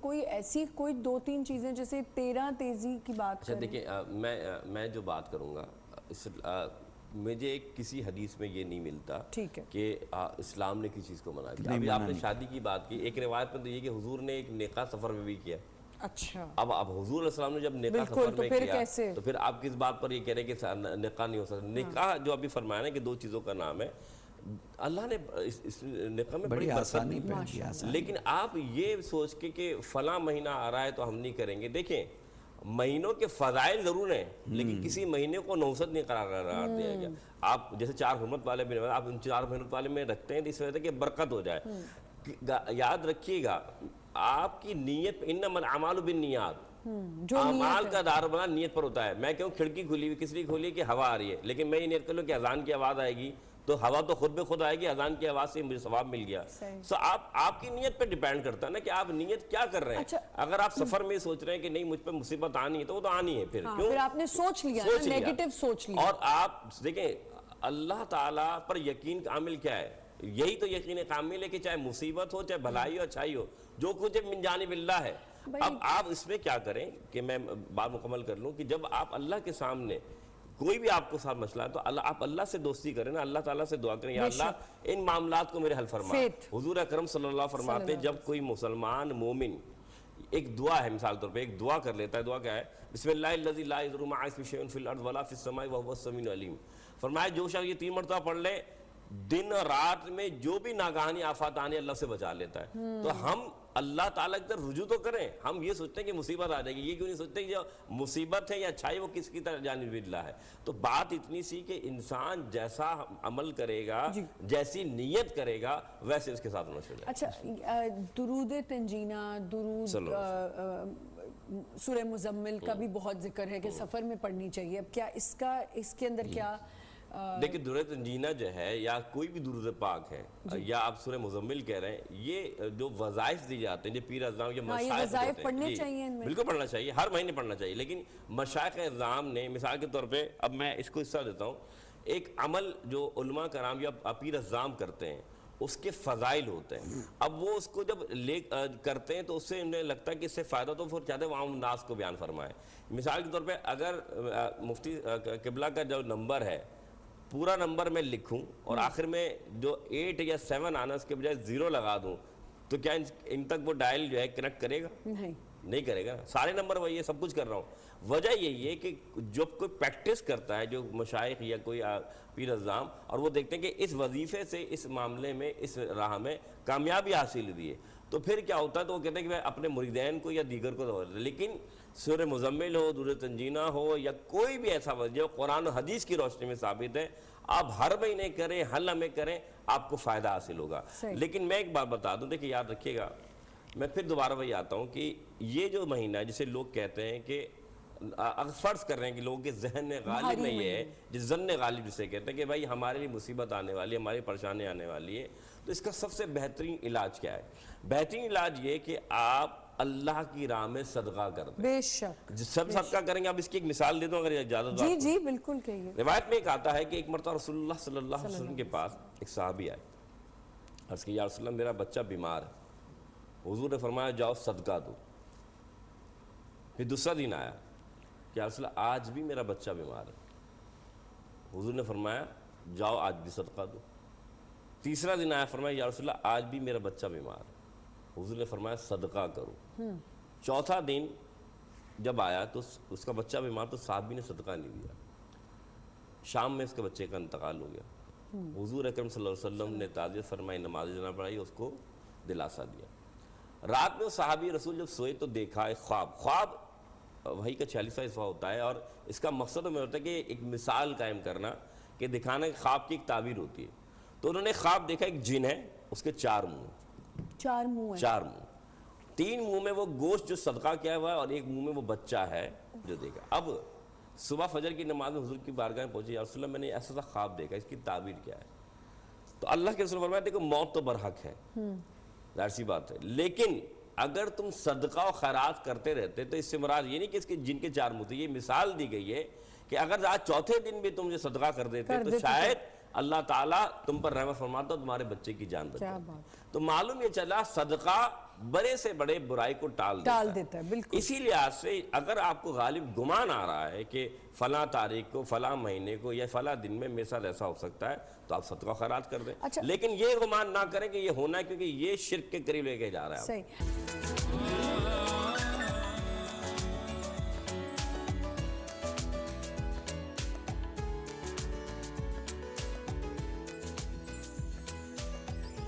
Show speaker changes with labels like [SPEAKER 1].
[SPEAKER 1] کوئی ایسی کوئی 2-3 چیزیں جیسے تیزی کی بات کریں؟
[SPEAKER 2] دیکھیں میں جو بات کروں گا مجھے کسی حدیث میں یہ نہیں ملتا کہ اسلام نے کسی چیز کو منع کیا. ابھی آپ نے شادی کی بات کی, ایک روایت میں تو یہ کہ حضور نے ایک نکاح سفر میں بھی کیا.
[SPEAKER 1] اچھا,
[SPEAKER 2] اب حضور علیہ السلام نے جب نکاح سفر میں کیا تو پھر آپ کس بات پر یہ کہہ رہے ہیں کہ نکاح نہیں ہو سکتا؟ نکاح جو ابھی فرمایا نا کہ 2 چیزوں کا نام ہے, اللہ نے اس نکاح میں بڑی آسانی پہنچی. لیکن آپ یہ سوچ کے کہ فلاں مہینہ آ رہا ہے تو ہم نہیں کریں گے, دیکھیں مہینوں کے فضائل ضرور ہیں لیکن کسی مہینے کو نوست نہیں قرار دیا گیا. آپ جیسے 4 حرمت والے بھی آپ ان 4 حرمت والے میں رکھتے ہیں اس وجہ سے کہ برکت ہو جائے. یاد رکھیے گا آپ کی نیت, انما الاعمال بالنیات, اعمال کا دارومدار نیت پر ہوتا ہے. میں کہوں کھڑکی کھلی ہوئی, کس لیے کھلی کہ ہوا آ رہی ہے, لیکن میں یہ نیت کر لوں کہ اذان کی آواز آئے گی تو ہوا تو خود بخود آئے گی, اذان کی آواز سے مجھے ثواب مل گیا. سو آپ کی نیت پہ ڈیپینڈ کرتا ہے نا کہ آپ نیت کیا کر رہے ہیں. اگر آپ سفر میں سوچ رہے ہیں کہ نہیں مجھ پہ مصیبت آنی ہے تو وہ تو آنی ہے, پھر
[SPEAKER 1] آپ نے سوچ لیا, نیگیٹو سوچ لیا.
[SPEAKER 2] اور آپ دیکھیں اللہ تعالیٰ پر یقین کامل کیا ہے, یہی تو یقین کامل ہے کہ چاہے مصیبت ہو چاہے بھلائی ہو اچھائی ہو, جو کچھ من جانب اللہ ہے. اب آپ اس میں کیا کریں کہ میں بات مکمل کر لوں کہ جب آپ اللہ کے سامنے کوئی بھی آپ کو ساتھ مسئلہ ہے تو آپ اللہ سے دوستی کریں نا, اللہ تعالیٰ سے دعا کریں, یا اللہ ان معاملات کو میرے حل فرما. حضور اکرم صلی اللہ علیہ وسلم فرماتے ہیں جب کوئی مسلمان مومن ایک دعا ہے, مثال طور پہ ایک دعا کر لیتا ہے, دعا کیا ہے, بسم اللہ الذی لا یضر مع اسمہ شیء فی الارض ولا فی السماء وهو السمیع العلیم. فرمایا جو شخص یہ 3 مرتبہ پڑھ لے دن اور رات میں جو بھی ناگہانی آفات آنے اللہ سے بچا لیتا ہے. تو ہم اللہ تعالیٰ کی طرف رجوع تو کریں. ہم یہ سوچتے ہیں کہ مصیبت آ جائے گی, یہ کیوں نہیں سوچتے کہ جو مصیبت ہے یا اچھائی وہ کس کی طرف جانب اللہ ہے. تو بات اتنی سی کہ انسان جیسا عمل کرے گا, جیسی نیت کرے گا, ویسے اس کے ساتھ ہونا چاہیے.
[SPEAKER 1] اچھا, درود تنجینہ, درود سورہ مزمل کا بھی بہت ذکر ہے کہ سفر میں پڑھنی چاہیے. اب کیا اس کے اندر کیا
[SPEAKER 2] دیکھیں درود تنجینہ جو ہے یا کوئی بھی درود پاک ہے یا آپ سورہ مزمل کہہ رہے ہیں, یہ جو وظائف دی جاتے ہیں جو پیر اعظام یا مشائخ ہوتے ہیں
[SPEAKER 1] پڑھنے چاہیے,
[SPEAKER 2] بالکل پڑھنا چاہیے, ہر مہینے پڑھنا چاہیے. لیکن مشائخ اعظام نے مثال کے طور پہ, اب میں اس کو حصہ دیتا ہوں, ایک عمل جو علماء کرام یا پیر اعظام کرتے ہیں اس کے فضائل ہوتے ہیں. اب وہ اس کو جب کرتے ہیں تو اس سے انہیں لگتا ہے کہ اس سے فائدہ تو پھر چاہتے ہیں وہ عام ناس کو بیان فرمائے. مثال کے طور پہ اگر مفتی قبلہ کا جو نمبر ہے پورا نمبر میں لکھوں اور آخر میں جو 8 یا 7 آنا اس کے بجائے 0 لگا دوں تو کیا ان تک وہ ڈائل جو ہے کنیکٹ کرے گا؟ نہیں کرے گا. سارے نمبر وہی ہے, سب کچھ کر رہا ہوں. وجہ یہی ہے کہ جب کوئی پریکٹس کرتا ہے جو مشائخ یا کوئی پیر اعظام, اور وہ دیکھتے ہیں کہ اس وظیفے سے اس معاملے میں اس راہ میں کامیابی حاصل ہوئی ہے, تو پھر کیا ہوتا ہے, تو وہ کہتے ہیں کہ میں اپنے مریدین کو یا دیگر کو. لیکن سورہ مزمل ہو, درود تنجینہ ہو یا کوئی بھی ایسا جو قرآن و حدیث کی روشنی میں ثابت ہے, آپ ہر مہینے کریں, ہر لمحے کریں, آپ کو فائدہ حاصل ہوگا. لیکن میں ایک بات بتا دوں, دیکھیں یاد رکھیے گا, میں پھر دوبارہ وہی آتا ہوں کہ یہ جو مہینہ ہے جسے لوگ کہتے ہیں کہ اگر فرض کر رہے ہیں کہ لوگوں کے ذہن غالب میں یہ ہے, جس ظن غالب جسے کہتے ہیں کہ بھائی ہمارے لیے مصیبت آنے والی ہے, ہماری پریشانی آنے والی ہے, تو اس کا سب سے بہترین علاج کیا ہے؟ بہترین علاج یہ کہ آپ اللہ کی راہ میں صدقہ کر دیں.
[SPEAKER 1] بے شک
[SPEAKER 2] سب صدقہ کریں گے. اب اس کی ایک مثال دے دوں اگر اجازت ہو.
[SPEAKER 1] جی بالکل کہیے.
[SPEAKER 2] روایت میں ایک آتا ہے کہ ایک مرتبہ رسول اللہ صلی اللہ علیہ وسلم کے پاس ایک صحابی آئے, عرض کی یا رسول اللہ میرا بچہ بیمار ہے. حضور نے فرمایا جاؤ صدقہ دو. پھر دوسرا دن آیا کہ یا رسول اللہ آج بھی میرا بچہ بیمار ہے. حضور نے فرمایا جاؤ آج بھی صدقہ دو. تیسرا دن آیا, فرمایا یا رسول اللہ آج بھی میرا بچہ بیمار ہے. حضور نے فرمایا صدقہ کرو. چوتھا دن جب آیا تو اس کا بچہ بیمار, تو صحابی نے صدقہ نہیں دیا. شام میں اس کے بچے کا انتقال ہو گیا. حضور اکرم صلی اللہ علیہ وسلم نے تعزیت فرمائی, نماز جنازہ پڑھائی, اس کو دلاسا دیا. رات میں صحابی رسول جب سوئے تو دیکھا ایک خواب وحی کا 46واں حصہ ہوتا ہے, اور اس کا مقصد میں ہوتا ہے کہ ایک مثال قائم کرنا, کہ دکھانا کہ خواب کی ایک تعبیر ہوتی ہے. تو انہوں نے خواب دیکھا ایک جن ہے, اس کے 4 منہ, 4 منہ, 3 منہ میں وہ گوشت جو صدقہ کیا ہوا ہے اور ایک منہ میں وہ بچہ ہے جو دیکھا. اب صبح فجر کی نماز میں حضور کی بارگاہ میں پہنچے, یا رسول اللہ میں نے ایسا خواب دیکھا, اس کی تعبیر کیا ہے؟ تو اللہ کے رسول فرمایا دیکھو موت تو برحق ہے, ظاہر سی بات ہے, لیکن اگر تم صدقہ و خیرات کرتے رہتے تو اس سے مراد یہ نہیں کہ اس کے جن کے 4 منہ تھے, یہ مثال دی گئی ہے کہ اگر آج چوتھے دن بھی تم یہ صدقہ کر دیتے تو شاید اللہ تعالیٰ تم پر رحمت فرماتا اور تمہارے بچے کی جان بچاتا. تو معلوم یہ چلا صدقہ بڑے سے بڑے برائی کو ٹال
[SPEAKER 1] دیتا ہے بالکل.
[SPEAKER 2] اسی لحاظ سے اگر آپ کو غالب گمان آ رہا ہے کہ فلاں تاریخ کو، فلاں مہینے کو یا فلاں دن میں میرے ساتھ ایسا ہو سکتا ہے تو آپ صدقہ خیرات کر دیں.
[SPEAKER 1] اچھا.
[SPEAKER 2] لیکن یہ گمان نہ کریں کہ یہ ہونا ہے، کیونکہ یہ شرک کے قریب لے کے جا رہا ہے.
[SPEAKER 1] صحیح.